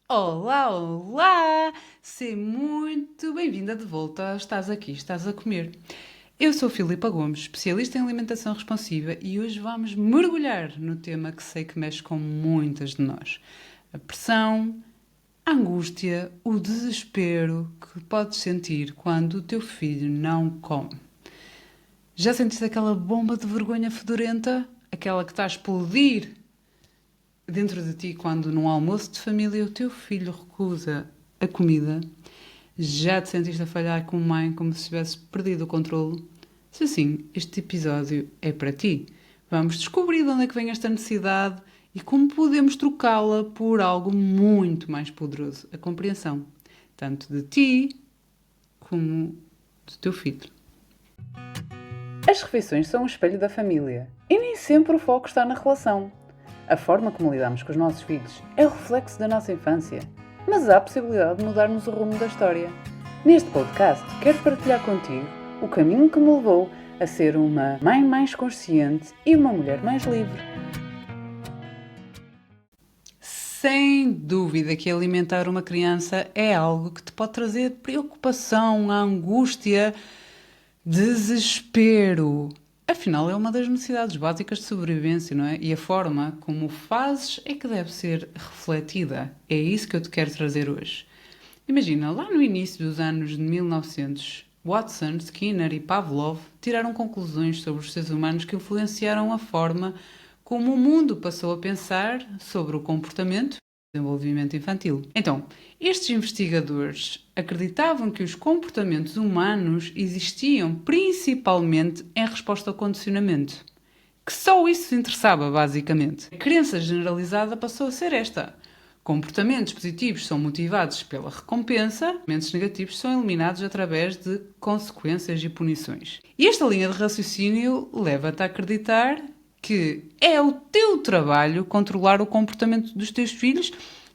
Olá, olá! Seja muito bem-vinda de volta. Estás aqui, estás a comer. Eu sou Filipa Gomes, especialista em alimentação responsiva e hoje vamos mergulhar no tema que sei que mexe com muitas de nós. A pressão, a angústia, o desespero que podes sentir quando o teu filho não come. Já sentiste aquela bomba de vergonha fedorenta? Aquela que está a explodir dentro de ti quando num almoço de família o teu filho recusa a comida? Já te sentiste a falhar como mãe, como se tivesse perdido o controlo? Se sim, este episódio é para ti. Vamos descobrir de onde é que vem esta necessidade e como podemos trocá-la por algo muito mais poderoso, a compreensão, tanto de ti como do teu filho. As refeições são um espelho da família e nem sempre o foco está na relação. A forma como lidamos com os nossos filhos é o reflexo da nossa infância, mas há a possibilidade de mudarmos o rumo da história. Neste podcast, quero partilhar contigo o caminho que me levou a ser uma mãe mais consciente e uma mulher mais livre. Sem dúvida que alimentar uma criança é algo que te pode trazer preocupação, angústia, desespero. Afinal, é uma das necessidades básicas de sobrevivência, não é? E a forma como o fazes é que deve ser refletida. É isso que eu te quero trazer hoje. Imagina, lá no início dos anos de 1900, Watson, Skinner e Pavlov tiraram conclusões sobre os seres humanos que influenciaram a forma como o mundo passou a pensar sobre o comportamento e o desenvolvimento infantil. Então, estes investigadores acreditavam que os comportamentos humanos existiam principalmente em resposta ao condicionamento. Que só isso se interessava, basicamente. A crença generalizada passou a ser esta. Comportamentos positivos são motivados pela recompensa, comportamentos negativos são eliminados através de consequências e punições. E esta linha de raciocínio leva-te a acreditar que é o teu trabalho controlar o comportamento dos teus filhos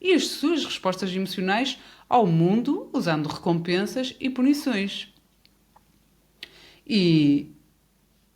e as suas respostas emocionais ao mundo usando recompensas e punições. E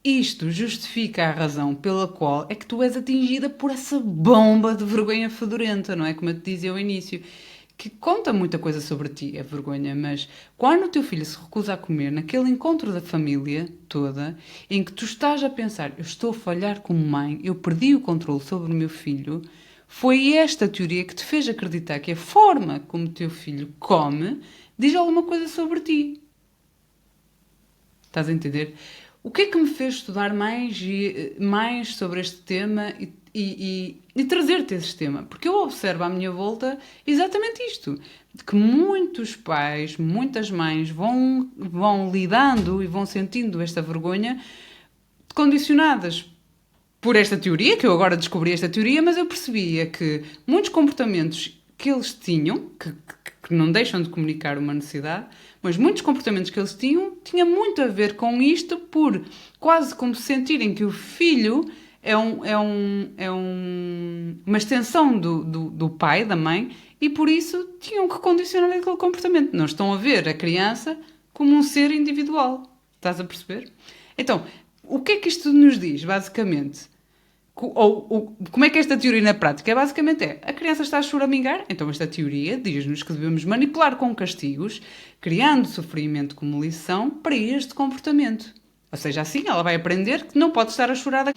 isto justifica a razão pela qual é que tu és atingida por essa bomba de vergonha fedorenta, não é? Como eu te dizia ao início, que conta muita coisa sobre ti, a vergonha, mas quando o teu filho se recusa a comer, naquele encontro da família toda, em que tu estás a pensar, eu estou a falhar como mãe, eu perdi o controle sobre o meu filho, foi esta teoria que te fez acreditar que a forma como o teu filho come diz alguma coisa sobre ti. Estás a entender? O que é que me fez estudar mais sobre este tema e trazer-te esse tema? Porque eu observo à minha volta exatamente isto: que muitos pais, muitas mães vão lidando e vão sentindo esta vergonha condicionadas por esta teoria, que eu agora descobri esta teoria, mas eu percebia que muitos comportamentos que eles tinham, que não deixam de comunicar uma necessidade, mas muitos comportamentos que eles tinha muito a ver com isto, por quase como sentirem que o filho uma extensão do pai, da mãe, e por isso tinham que condicionar aquele comportamento. Não estão a ver a criança como um ser individual. Estás a perceber? Então, o que é que isto nos diz, basicamente? Como é que esta teoria na prática basicamente é? A criança está a choramingar, então esta teoria diz-nos que devemos manipular com castigos, criando sofrimento como lição para este comportamento. Ou seja, assim ela vai aprender que não pode estar a chorar.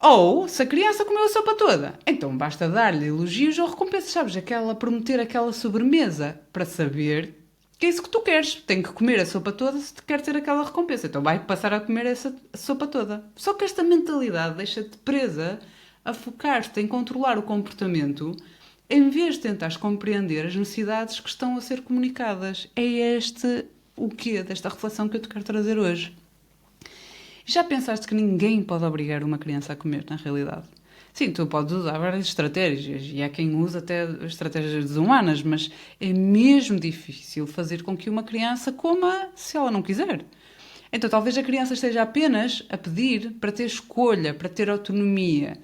Ou, se a criança comeu a sopa toda, então basta dar-lhe elogios ou recompensas, sabes? Prometer aquela sobremesa para saber que é isso que tu queres. Tem que comer a sopa toda se quer ter aquela recompensa. Então vai passar a comer essa sopa toda. Só que esta mentalidade deixa-te presa a focar-te em controlar o comportamento em vez de tentares compreender as necessidades que estão a ser comunicadas. É este o quê desta reflexão que eu te quero trazer hoje. Já pensaste que ninguém pode obrigar uma criança a comer, na realidade? Sim, tu podes usar várias estratégias e há quem use até estratégias desumanas, mas é mesmo difícil fazer com que uma criança coma se ela não quiser. Então talvez a criança esteja apenas a pedir para ter escolha, para ter autonomia.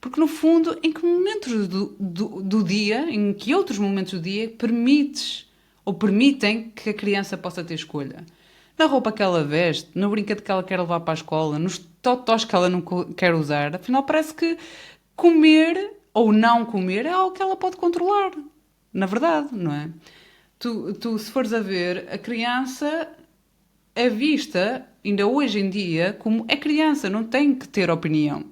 Porque no fundo, em que momentos do dia, em que outros momentos do dia permites ou permitem que a criança possa ter escolha? Na roupa que ela veste, no brinquedo que ela quer levar para a escola, nos totós que ela não quer usar. Afinal, parece que comer ou não comer é algo que ela pode controlar, na verdade, não é? Tu, se fores a ver, a criança é vista, ainda hoje em dia, como é criança, não tem que ter opinião.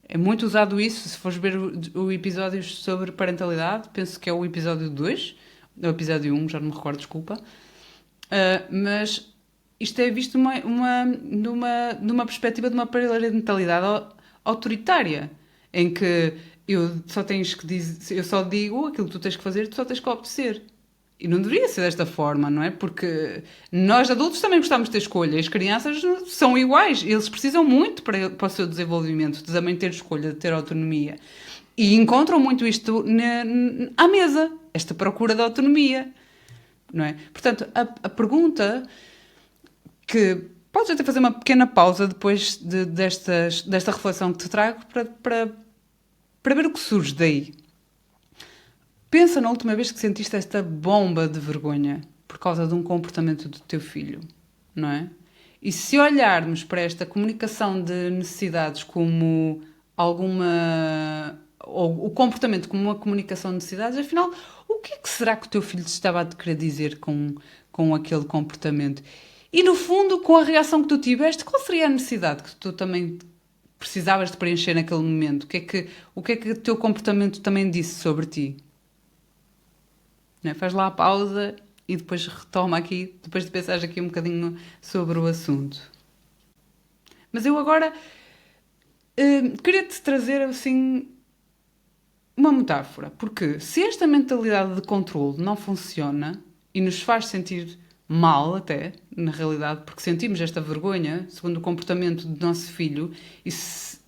É muito usado isso, se fores ver o episódio sobre parentalidade, penso que é o episódio 2, ou o episódio 1, já não me recordo, desculpa. Mas isto é visto numa perspectiva de uma parentalidade autoritária, em que eu só digo aquilo que tu tens que fazer, tu só tens que obedecer. E não deveria ser desta forma, não é? Porque nós adultos também gostamos de ter escolha. As crianças são iguais. Eles precisam muito para o seu desenvolvimento, de também ter escolha, de ter autonomia. E encontram muito isto à mesa, esta procura de autonomia, não é? Portanto, a pergunta que podes até fazer uma pequena pausa depois desta reflexão que te trago para ver o que surge daí. Pensa na última vez que sentiste esta bomba de vergonha por causa de um comportamento do teu filho, não é? E se olharmos para esta comunicação de necessidades como ou o comportamento como uma comunicação de necessidades, afinal, o que é que será que o teu filho te estava a querer dizer com aquele comportamento? E no fundo, com a reação que tu tiveste, qual seria a necessidade que tu também precisavas de preencher naquele momento? O que é que o teu comportamento também disse sobre ti? Não é? Faz lá a pausa e depois retoma aqui, depois de pensares aqui um bocadinho sobre o assunto. Mas eu agora queria-te trazer assim uma metáfora, porque se esta mentalidade de controle não funciona e nos faz sentir mal até, na realidade, porque sentimos esta vergonha, segundo o comportamento do nosso filho, e se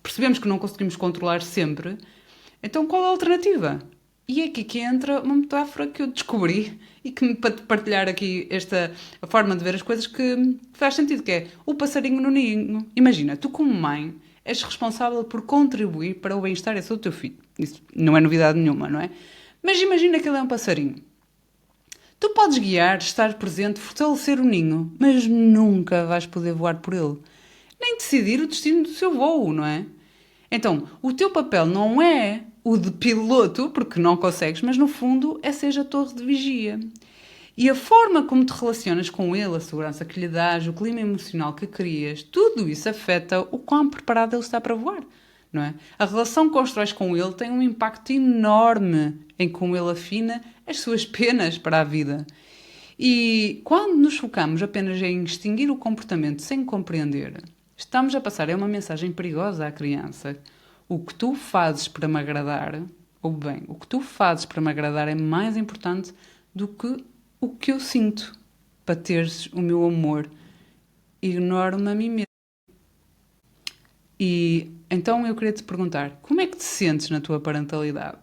percebemos que não conseguimos controlar sempre, então qual é a alternativa? E é aqui que entra uma metáfora que eu descobri e que para te partilhar aqui a forma de ver as coisas que faz sentido, que é o passarinho no ninho. Imagina, tu como mãe és responsável por contribuir para o bem-estar do teu filho. Isso não é novidade nenhuma, não é? Mas imagina que ele é um passarinho. Tu podes guiar, estar presente, fortalecer o ninho, mas nunca vais poder voar por ele. Nem decidir o destino do seu voo, não é? Então, o teu papel não é o de piloto, porque não consegues, mas no fundo é seja a torre de vigia. E a forma como te relacionas com ele, a segurança que lhe dás, o clima emocional que crias, tudo isso afeta o quão preparado ele está para voar, não é? A relação que constróis com ele tem um impacto enorme em como ele afina as suas penas para a vida. E quando nos focamos apenas em extinguir o comportamento sem compreender, estamos a passar uma mensagem perigosa à criança. O que tu fazes para me agradar, ou bem, o que tu fazes para me agradar é mais importante do que o que eu sinto para teres o meu amor. Ignoro-me a mim mesmo. E então eu queria te perguntar, como é que te sentes na tua parentalidade?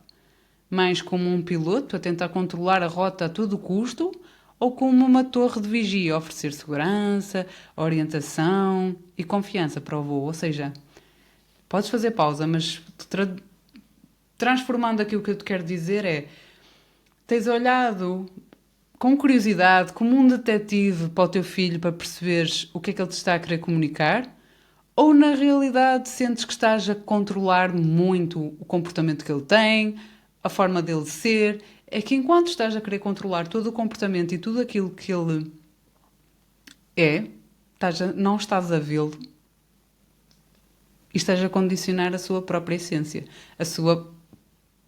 Mais como um piloto a tentar controlar a rota a todo custo ou como uma torre de vigia a oferecer segurança, orientação e confiança para o voo? Ou seja, podes fazer pausa, mas transformando aquilo que eu te quero dizer tens olhado com curiosidade, como um detetive para o teu filho para perceberes o que é que ele te está a querer comunicar? Ou na realidade sentes que estás a controlar muito o comportamento que ele tem, a forma dele ser? É que enquanto estás a querer controlar todo o comportamento e tudo aquilo que ele é, não estás a vê-lo e estás a condicionar a sua própria essência, a sua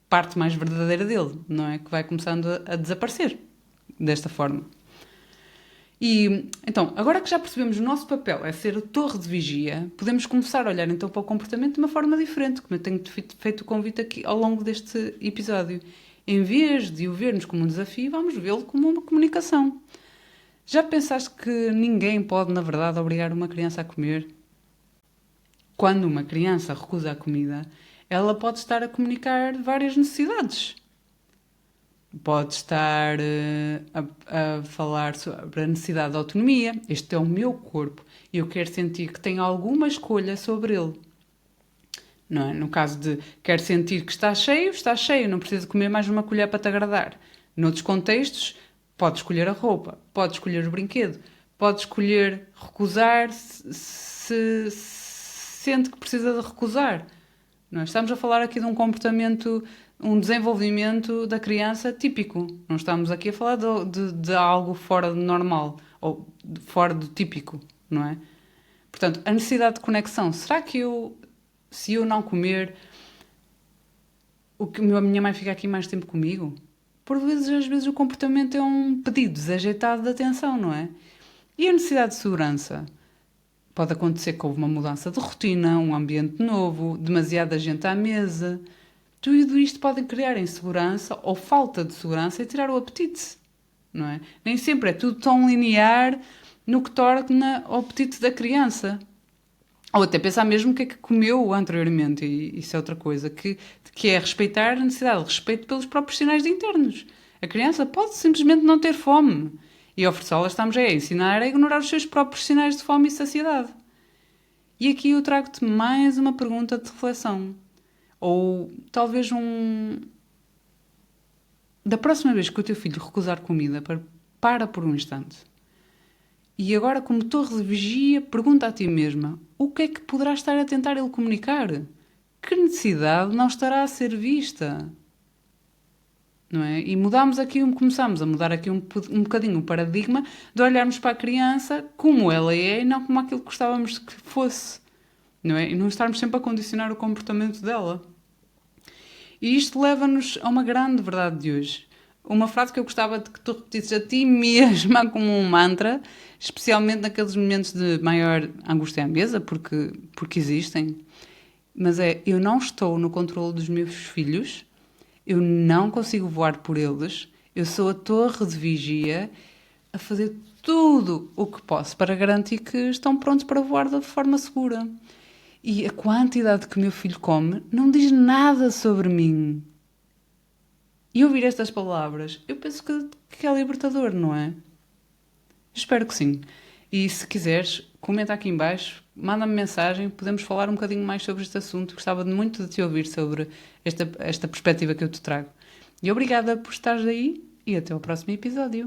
parte mais verdadeira dele, não é? Que vai começando a desaparecer desta forma. E então, agora que já percebemos o nosso papel é ser a torre de vigia, podemos começar a olhar então para o comportamento de uma forma diferente, como eu tenho feito o convite aqui ao longo deste episódio. Em vez de o vermos como um desafio, vamos vê-lo como uma comunicação. Já pensaste que ninguém pode, na verdade, obrigar uma criança a comer? Quando uma criança recusa a comida, ela pode estar a várias necessidades. Pode estar a falar sobre a necessidade de autonomia. Este é o meu corpo e eu quero sentir que tenho alguma escolha sobre ele. Não é? No caso de quero sentir que está cheio, não preciso comer mais uma colher para te agradar. Noutros contextos, pode escolher a roupa, pode escolher o brinquedo, pode escolher recusar se sente que precisa de recusar. Não é? Estamos a falar aqui de um comportamento, um desenvolvimento da criança típico. Não estamos aqui a falar de algo fora do normal ou fora do típico, não é? Portanto, a necessidade de conexão. Será que se eu não comer, a minha mãe fica aqui mais tempo comigo? Por vezes, às vezes, o comportamento é um pedido desajeitado de atenção, não é? E a necessidade de segurança? Pode acontecer que houve uma mudança de rotina, um ambiente novo, demasiada gente à mesa. Tudo isto pode criar insegurança ou falta de segurança e tirar o apetite, não é? Nem sempre é tudo tão linear no que torna o apetite da criança. Ou até pensar mesmo o que é que comeu anteriormente, e isso é outra coisa, que é respeitar a necessidade de respeito pelos próprios sinais internos. A criança pode simplesmente não ter fome. E ao forçá-la estamos a ensinar a ignorar os seus próprios sinais de fome e saciedade. E aqui eu trago-te mais uma pergunta de reflexão. Ou talvez Da próxima vez que o teu filho recusar comida, para por um instante. E agora, como torre de vigia, pergunta a ti mesma: o que é que poderá estar a tentar ele comunicar? Que necessidade não estará a ser vista? Não é? E começamos a mudar aqui um bocadinho o paradigma de olharmos para a criança como ela é e não como aquilo que gostávamos que fosse. Não é? E não estarmos sempre a condicionar o comportamento dela. E isto leva-nos a uma grande verdade de hoje. Uma frase que eu gostava de que tu repetisses a ti mesma como um mantra, especialmente naqueles momentos de maior angústia à mesa, porque existem. Mas eu não estou no controle dos meus filhos, eu não consigo voar por eles, eu sou a torre de vigia a fazer tudo o que posso para garantir que estão prontos para voar de forma segura. E a quantidade que o meu filho come não diz nada sobre mim. E ouvir estas palavras, eu penso que é libertador, não é? Espero que sim. E se quiseres, comenta aqui em baixo, manda-me mensagem, podemos falar um bocadinho mais sobre este assunto. Gostava muito de te ouvir sobre esta perspectiva que eu te trago. E obrigada por estares aí e até ao próximo episódio.